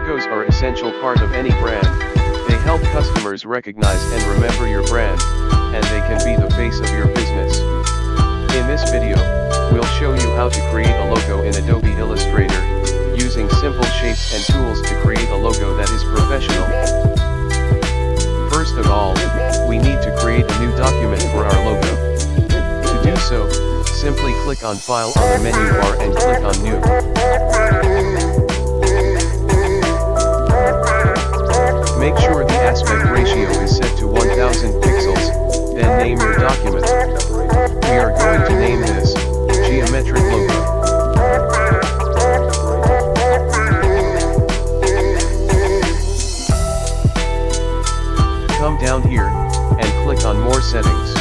Logos are essential part of any brand. They help customers recognize and remember your brand, and they can be the face of your business. In this video, we'll show you how to create a logo in Adobe Illustrator, using simple shapes and tools to create a logo that is professional. First of all, we need to create a new document for our logo. To do so, simply click on File on the menu bar and click on New. Make sure the aspect ratio is set to 1000 pixels, then name your document. We are going to name this Geometric Logo. Come down here, and click on More Settings.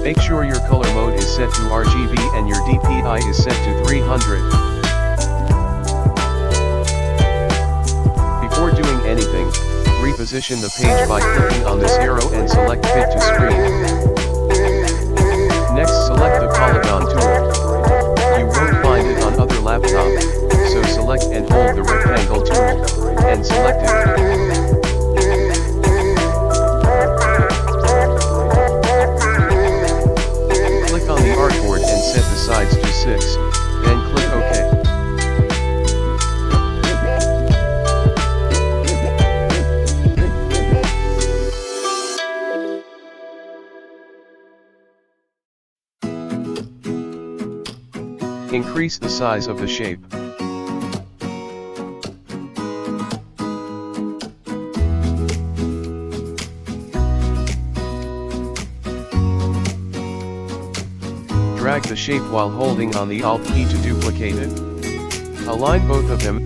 Make sure your color mode is set to RGB and your DPI is set to 300. Before doing anything, reposition the page by clicking on this arrow and select Fit to Screen. Next, select the Polygon tool. You won't find it on other laptops, so select and hold the rectangle tool, and select it. Click on the artboard and set the sides to 6, then click OK. Increase the size of the shape. Drag the shape while holding on the Alt key to duplicate it. Align both of them.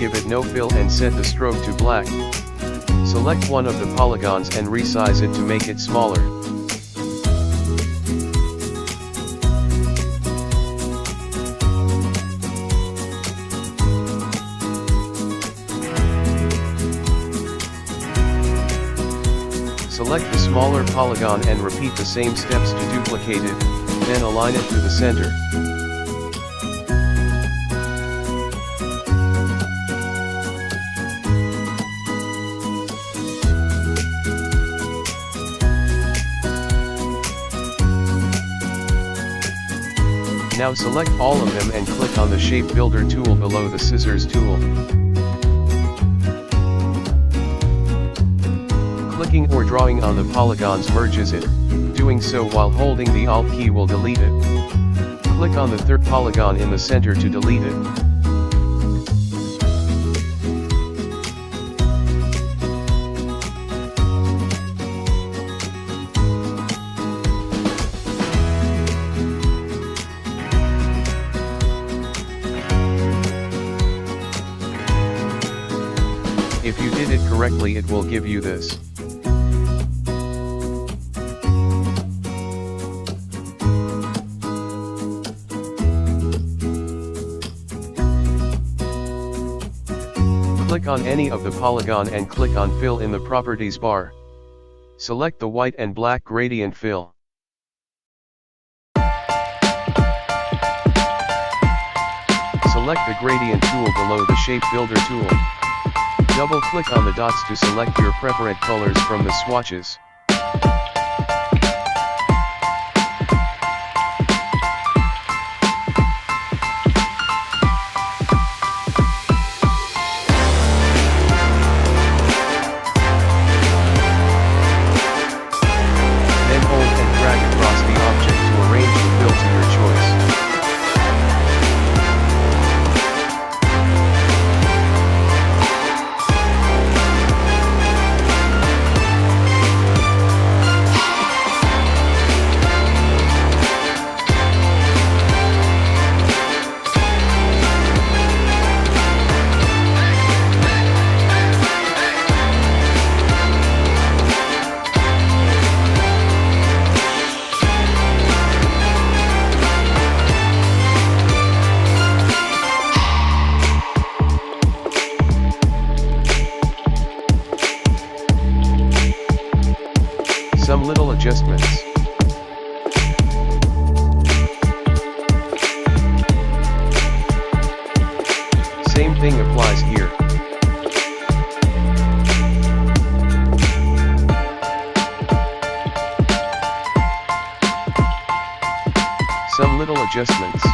Give it no fill and set the stroke to black. Select one of the polygons and resize it to make it smaller. Select the smaller polygon and repeat the same steps to duplicate it, then align it to the center. Now select all of them and click on the Shape Builder tool below the Scissors tool. Clicking or drawing on the polygons merges it. Doing so while holding the Alt key will delete it. Click on the third polygon in the center to delete it. If you did it correctly, it will give you this. Click on any of the polygon and click on Fill in the Properties bar. Select the white and black gradient fill. Select the gradient tool below the Shape Builder tool. Double-click on the dots to select your preferred colors from the swatches. Then hold and drag across the object to arrange the fill to your choice. Some little adjustments. Same thing applies here. Some little adjustments.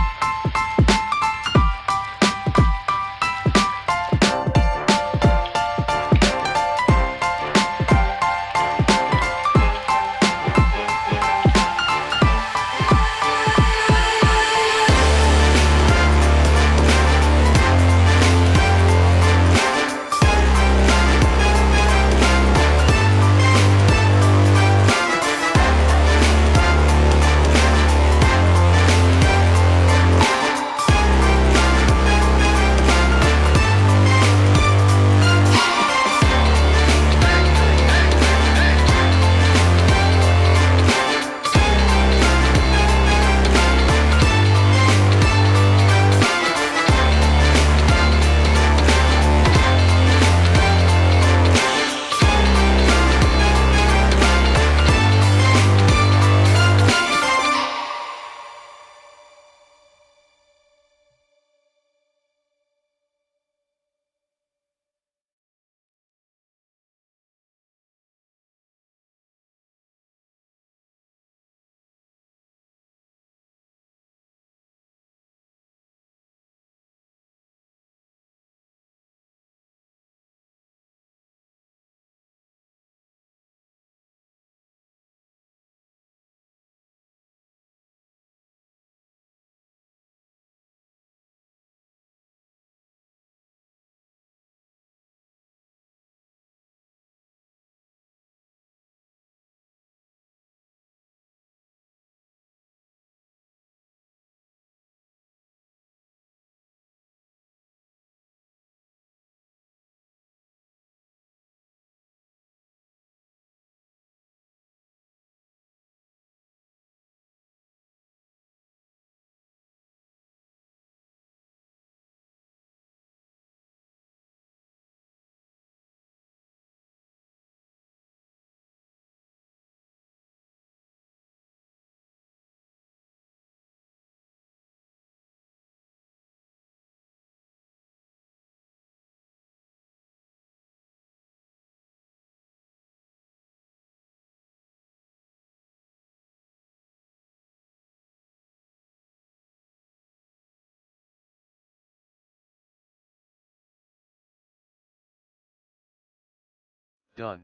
Done.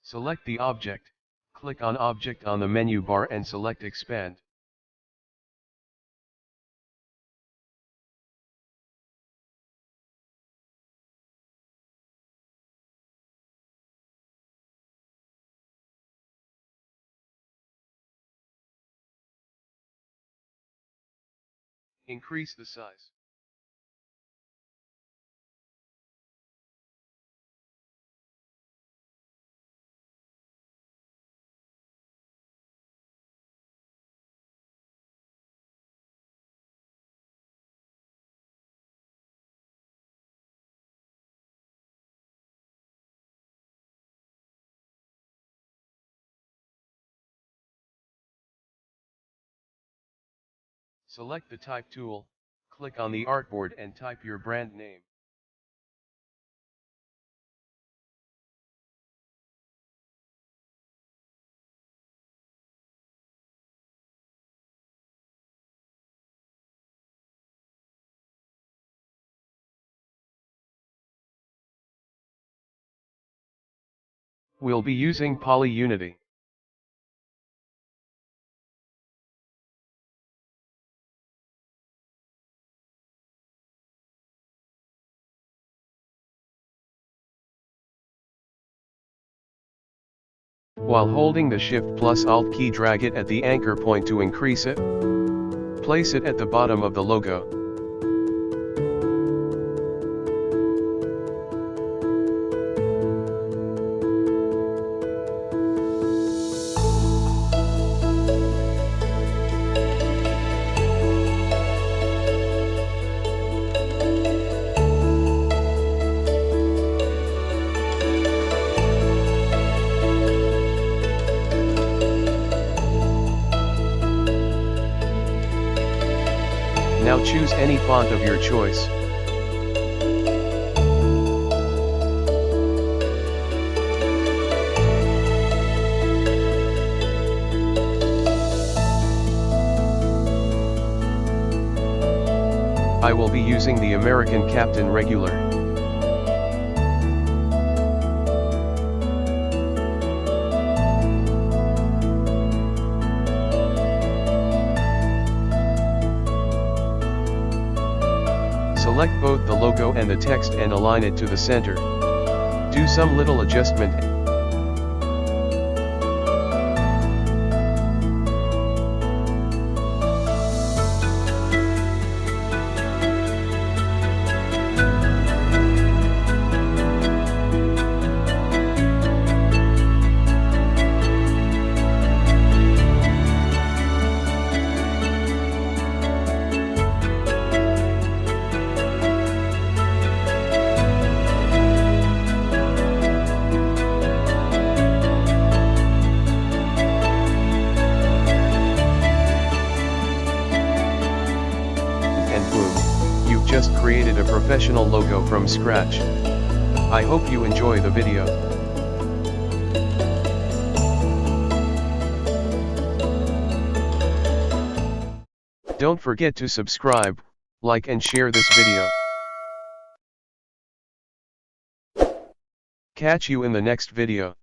Select the object, click on Object on the menu bar and select Expand. Increase the size. Select the Type tool, click on the artboard and type your brand name. We'll be using Poly Unity. While holding the Shift plus Alt key, drag it at the anchor point to increase it. Place it at the bottom of the logo. Now choose any font of your choice. I will be using the American Captain Regular. Select both the logo and the text and align it to the center. Do some little adjustment. And boom, you've just created a professional logo from scratch. I hope you enjoy the video. Don't forget to subscribe, like and share this video. Catch you in the next video.